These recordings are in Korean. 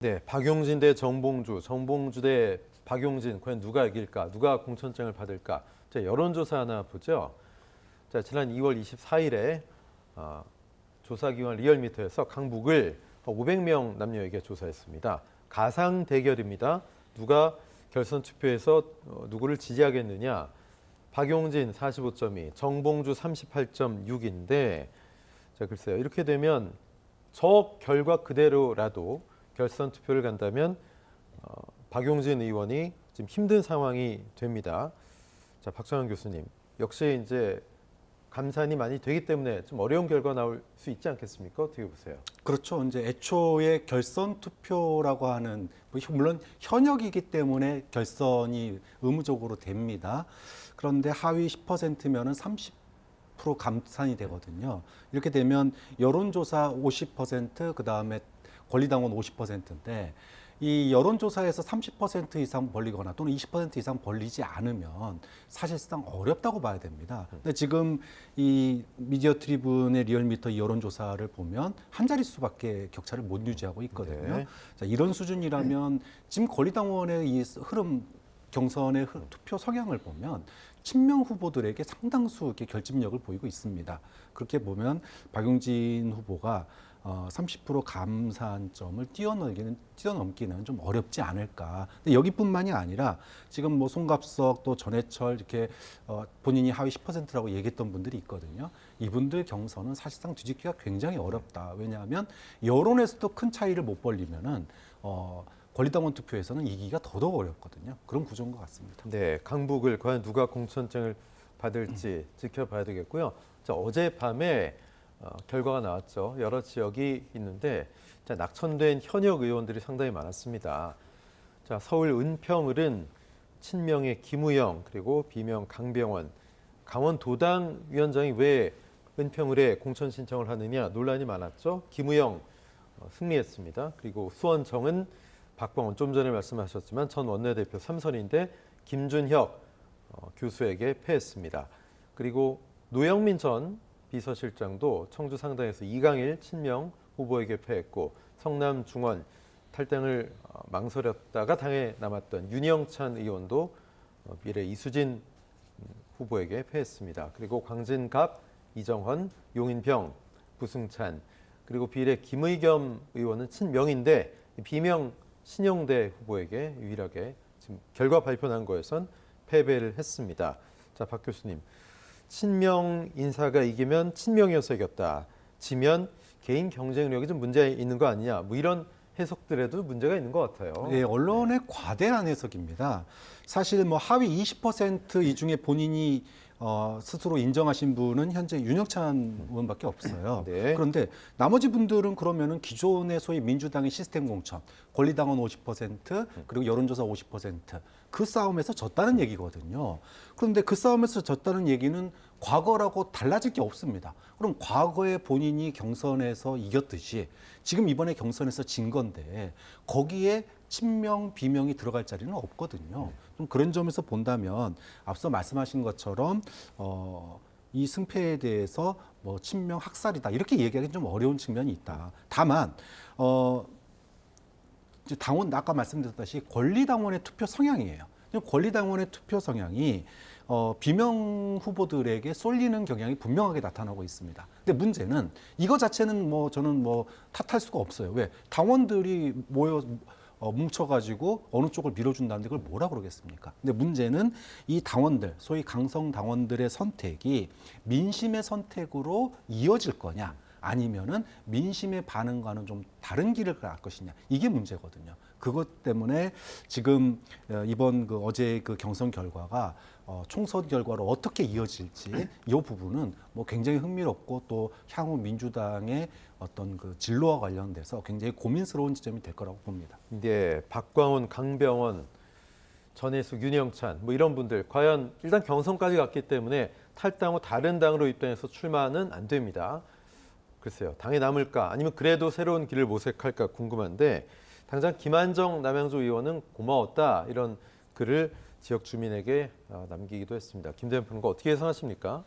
네, 박용진 대 정봉주, 정봉주 대 박용진, 과연 누가 이길까? 누가 공천장을 받을까? 자, 여론조사 하나 보죠. 자, 지난 2월 24일에 조사기관 리얼미터에서 강북을 500명 남녀에게 조사했습니다. 가상 대결입니다. 누가 결선 투표에서 누구를 지지하겠느냐? 박용진 45.2, 정봉주 38.6인데, 자, 글쎄요. 이렇게 되면 저 결과 그대로라도 결선 투표를 간다면 박용진 의원이 지금 힘든 상황이 됩니다. 자, 박정환 교수님, 역시 이제 감산이 많이 되기 때문에 좀 어려운 결과 나올 수 있지 않겠습니까? 어떻게 보세요? 그렇죠. 이제 애초에 결선 투표라고 하는 물론 현역이기 때문에 결선이 의무적으로 됩니다. 그런데 하위 10%면은 30% 감산이 되거든요. 이렇게 되면 여론조사 50%, 그다음에 권리당원 50%인데 이 여론조사에서 30% 이상 벌리거나 또는 20% 이상 벌리지 않으면 사실상 어렵다고 봐야 됩니다. 근데 지금 이 미디어 트리뷴의 리얼미터 여론조사를 보면 한 자릿수밖에 격차를 못 유지하고 있거든요. 네. 자, 이런 수준이라면 지금 권리당원의 이 흐름 경선의 투표 성향을 보면 친명 후보들에게 상당수 이렇게 결집력을 보이고 있습니다. 그렇게 보면 박용진 후보가 30% 감산점을 뛰어넘기는 좀 어렵지 않을까. 근데 여기뿐만이 아니라 지금 뭐 송갑석 또 전해철 이렇게 본인이 하위 10%라고 얘기했던 분들이 있거든요. 이분들 경선은 사실상 뒤집기가 굉장히 어렵다. 왜냐하면 여론에서도 큰 차이를 못 벌리면은 권리당원 투표에서는 이기기가 더더욱 어렵거든요. 그런 구조인 것 같습니다. 네, 강북을 과연 누가 공천장을 받을지 지켜봐야 되겠고요. 자, 어젯밤에 결과가 나왔죠. 여러 지역이 있는데 자, 낙천된 현역 의원들이 상당히 많았습니다. 자, 서울 은평을은 친명의 김우영 그리고 비명 강병원, 강원도당 위원장이 왜 은평을에 공천 신청을 하느냐 논란이 많았죠. 김우영 승리했습니다. 그리고 수원청은 박광원 좀 전에 말씀하셨지만 전 원내대표 3선인데 김준혁 교수에게 패했습니다. 그리고 노영민 전 비서실장도 청주 상당에서 이강일 친명 후보에게 패했고 성남 중원 탈당을 망설였다가 당에 남았던 윤영찬 의원도 미래 이수진 후보에게 패했습니다. 그리고 광진갑 이정헌, 용인병, 부승찬 그리고 비례 김의겸 의원은 친명인데 비명 신영대 후보에게 유일하게 지금 결과 발표 난 거에선 패배를 했습니다. 자, 박 교수님. 친명 인사가 이기면 친명이어서 이겼다. 지면 개인 경쟁력이 좀 문제 있는 거 아니냐. 뭐 이런 해석들에도 문제가 있는 것 같아요. 네, 언론의 과대한 해석입니다. 사실 뭐 하위 20%이 중에 본인이 스스로 인정하신 분은 현재 윤영찬 의원밖에 없어요. 네. 그런데 나머지 분들은 그러면은 기존의 소위 민주당의 시스템 공천, 권리당원 50% 그리고 여론조사 50%그 싸움에서 졌다는 얘기거든요. 그런데 그 싸움에서 졌다는 얘기는 과거라고 달라질 게 없습니다. 그럼 과거에 본인이 경선에서 이겼듯이 지금 이번에 경선에서 진 건데 거기에 친명, 비명이 들어갈 자리는 없거든요. 좀 그런 점에서 본다면 앞서 말씀하신 것처럼 이 승패에 대해서 뭐 친명 학살이다 이렇게 얘기하기는 좀 어려운 측면이 있다. 다만 이제 당원 아까 말씀드렸다시피 권리당원의 투표 성향이에요. 권리당원의 투표 성향이 비명 후보들에게 쏠리는 경향이 분명하게 나타나고 있습니다. 근데 문제는 이거 자체는 뭐 저는 뭐 탓할 수가 없어요. 왜? 당원들이 뭉쳐가지고 어느 쪽을 밀어준다는데 그걸 뭐라 그러겠습니까? 근데 문제는 이 당원들, 소위 강성 당원들의 선택이 민심의 선택으로 이어질 거냐, 아니면은 민심의 반응과는 좀 다른 길을 갈 것이냐, 이게 문제거든요. 그것 때문에 지금 이번 어제 그 경선 결과가 총선 결과로 어떻게 이어질지 이 부분은 뭐 굉장히 흥미롭고 또 향후 민주당의 어떤 그 진로와 관련돼서 굉장히 고민스러운 지점이 될 거라고 봅니다. 네, 박광원, 강병원, 전혜숙, 윤영찬 뭐 이런 분들 과연 일단 경선까지 갔기 때문에 탈당 후 다른 당으로 입당해서 출마는 안 됩니다. 글쎄요, 당에 남을까 아니면 그래도 새로운 길을 모색할까 궁금한데 당장 김한정 남양주 의원은 고마웠다 이런 글을 지역 주민에게 남기기도 했습니다. 김대현 평론가 어떻게 예상하십니까?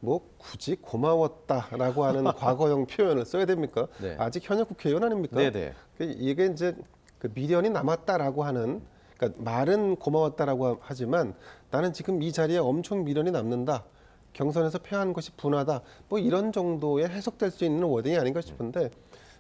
뭐 굳이 고마웠다라고 하는 과거형 표현을 써야 됩니까? 네. 아직 현역 국회의원 아닙니까? 네네. 이게 이제 그 미련이 남았다라고 하는, 그러니까 말은 고마웠다라고 하지만 나는 지금 이 자리에 엄청 미련이 남는다. 경선에서 패한 것이 분하다. 뭐 이런 정도의 해석될 수 있는 워딩이 아닌가 싶은데,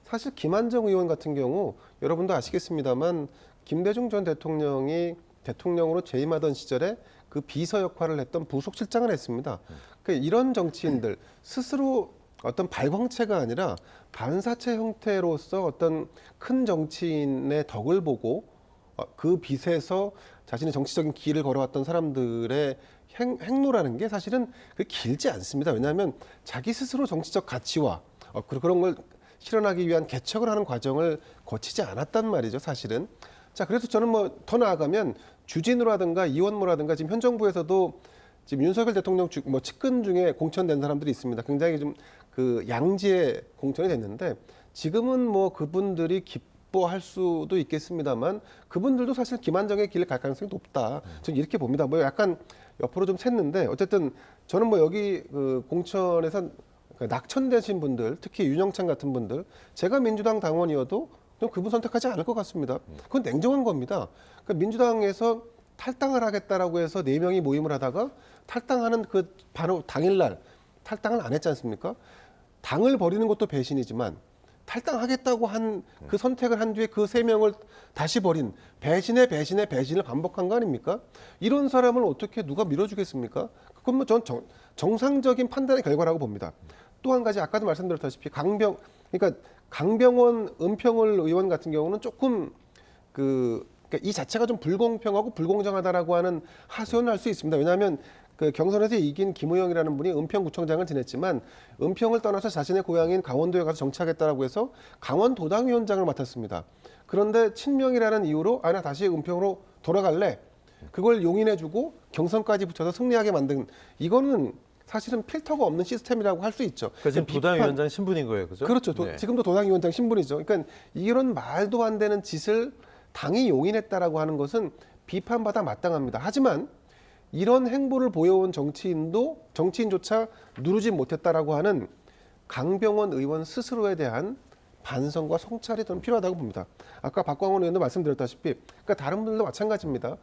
사실 김한정 의원 같은 경우 여러분도 아시겠습니다만 김대중 전 대통령이 대통령으로 재임하던 시절에 그 비서 역할을 했던 부속실장을 했습니다. 그러니까 이런 정치인들 스스로 어떤 발광체가 아니라 반사체 형태로서 어떤 큰 정치인의 덕을 보고 그 빛에서 자신의 정치적인 길을 걸어왔던 사람들의 행로라는 게 사실은 길지 않습니다. 왜냐하면 자기 스스로 정치적 가치와 그런 걸 실현하기 위한 개척을 하는 과정을 거치지 않았단 말이죠, 사실은. 자, 그래서 저는 뭐 더 나아가면 주진우라든가 이원모라든가 지금 현 정부에서도 지금 윤석열 대통령 측근 중에 공천된 사람들이 있습니다. 굉장히 좀 그 양지에 공천이 됐는데 지금은 뭐 그분들이 기뻐할 수도 있겠습니다만 그분들도 사실 김한정의 길을 갈 가능성이 높다. 저는 이렇게 봅니다. 뭐 약간 옆으로 좀 샜는데 어쨌든 저는 뭐 여기 그 공천에서 낙천되신 분들, 특히 윤영찬 같은 분들, 제가 민주당 당원이어도 좀 그분 선택하지 않을 것 같습니다. 그건 냉정한 겁니다. 그러니까 민주당에서 탈당을 하겠다라고 해서 4명이 모임을 하다가 탈당하는 그 바로 당일날 탈당을 안 했지 않습니까? 당을 버리는 것도 배신이지만 탈당하겠다고 한 그 선택을 한 뒤에 그 3명을 다시 버린 배신을 반복한 거 아닙니까? 이런 사람을 어떻게 누가 밀어주겠습니까? 그건 뭐 전 정상적인 판단의 결과라고 봅니다. 또 한 가지 아까도 말씀드렸다시피 그러니까 강병원, 은평을 의원 같은 경우는 조금 그러니까 이 자체가 좀 불공평하고 불공정하다라고 하는 하소연을 할 수 있습니다. 왜냐하면 그 경선에서 이긴 김우영이라는 분이 은평구청장을 지냈지만 은평을 떠나서 자신의 고향인 강원도에 가서 정치하겠다라고 해서 강원도당위원장을 맡았습니다. 그런데 친명이라는 이유로 나 다시 은평으로 돌아갈래. 그걸 용인해주고 경선까지 붙여서 승리하게 만든 이거는 사실은 필터가 없는 시스템이라고 할 수 있죠. 그러니까 지금 도당위원장 신분인 거예요, 그죠? 그렇죠. 네. 지금도 도당위원장 신분이죠. 그러니까 이런 말도 안 되는 짓을 당이 용인했다라고 하는 것은 비판받아 마땅합니다. 하지만 이런 행보를 보여온 정치인조차 누르지 못했다라고 하는 강병원 의원 스스로에 대한 반성과 성찰이 좀 필요하다고 봅니다. 아까 박광원 의원도 말씀드렸다시피, 그러니까 다른 분들도 마찬가지입니다.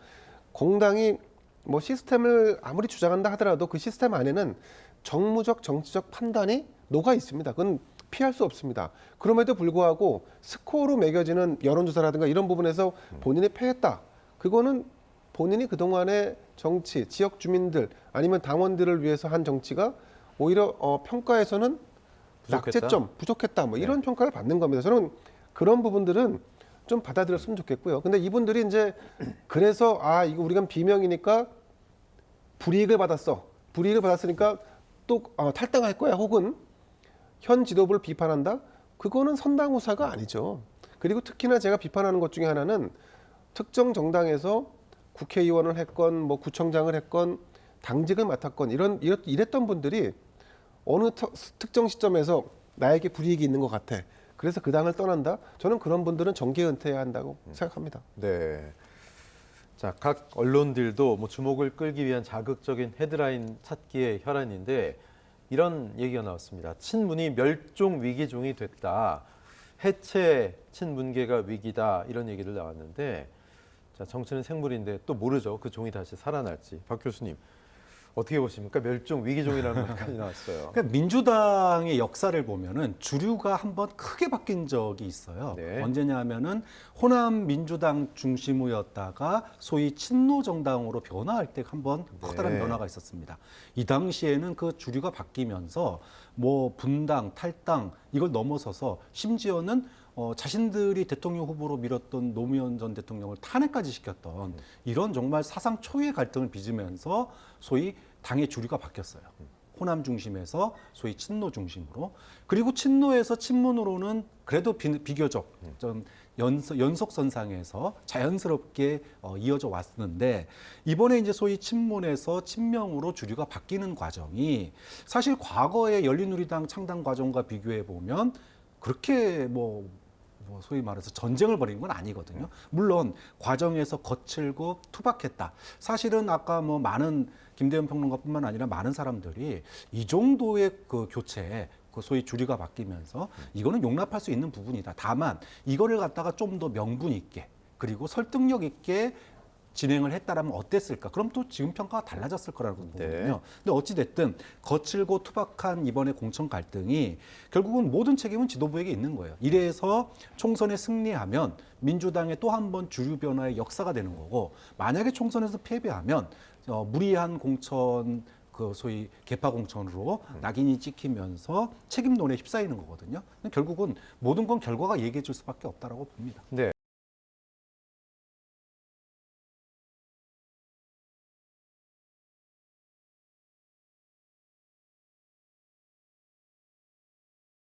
공당이 뭐 시스템을 아무리 주장한다 하더라도 그 시스템 안에는 정무적 정치적 판단이 녹아 있습니다. 그건 피할 수 없습니다. 그럼에도 불구하고 스코어로 매겨지는 여론조사라든가 이런 부분에서 본인이 패했다. 그거는 본인이 그동안의 정치, 지역 주민들 아니면 당원들을 위해서 한 정치가 오히려 평가에서는 낙제점, 부족했다. 뭐 이런 평가를 받는 겁니다. 저는 그런 부분들은 좀 받아들였으면 좋겠고요. 근데 이분들이 이제 그래서 이거 우리가 비명이니까 불이익을 받았어. 불이익을 받았으니까 또 탈당할 거야. 혹은 현 지도부를 비판한다. 그거는 선당후사가 아니죠. 그리고 특히나 제가 비판하는 것 중에 하나는 특정 정당에서 국회의원을 했건 뭐 구청장을 했건 당직을 맡았건 이랬던 분들이 어느 특정 시점에서 나에게 불이익이 있는 것 같아. 그래서 그 당을 떠난다. 저는 그런 분들은 정계 은퇴해야 한다고 생각합니다. 네. 자, 각 언론들도 뭐 주목을 끌기 위한 자극적인 헤드라인 찾기의 혈안인데 이런 얘기가 나왔습니다. 친문이 멸종 위기종이 됐다. 해체 친문계가 위기다. 이런 얘기를 나왔는데 자, 정치는 생물인데 또 모르죠. 그 종이 다시 살아날지. 박 교수님 어떻게 보십니까? 멸종 위기종이라는 말까지 나왔어요. 그러니까 민주당의 역사를 보면은 주류가 한번 크게 바뀐 적이 있어요. 네. 언제냐면은 호남 민주당 중심이었다가 소위 친노 정당으로 변화할 때 한번 커다란 네. 변화가 있었습니다. 이 당시에는 그 주류가 바뀌면서 뭐 분당, 탈당 이걸 넘어서서 심지어는 자신들이 대통령 후보로 밀었던 노무현 전 대통령을 탄핵까지 시켰던 이런 정말 사상 초유의 갈등을 빚으면서 소위 당의 주류가 바뀌었어요. 호남 중심에서 소위 친노 중심으로. 그리고 친노에서 친문으로는 그래도 비교적 좀 연속선상에서 자연스럽게 이어져 왔는데 이번에 이제 소위 친문에서 친명으로 주류가 바뀌는 과정이 사실 과거의 열린우리당 창당 과정과 비교해 보면 그렇게 뭐 소위 말해서 전쟁을 벌인 건 아니거든요. 물론 과정에서 거칠고 투박했다. 사실은 아까 뭐 많은 김대현 평론가뿐만 아니라 많은 사람들이 이 정도의 그 교체 그 소위 주류가 바뀌면서 이거는 용납할 수 있는 부분이다. 다만 이거를 갖다가 좀 더 명분 있게 그리고 설득력 있게 진행을 했다라면 어땠을까? 그럼 또 지금 평가가 달라졌을 거라고 네. 보거든요. 근데 어찌 됐든 거칠고 투박한 이번에 공천 갈등이 결국은 모든 책임은 지도부에게 있는 거예요. 이래서 총선에 승리하면 민주당의 또 한 번 주류 변화의 역사가 되는 거고, 만약에 총선에서 패배하면 무리한 공천 그 소위 개파 공천으로 낙인이 찍히면서 책임론에 휩싸이는 거거든요. 근데 결국은 모든 건 결과가 얘기해 줄 수밖에 없다라고 봅니다. 네.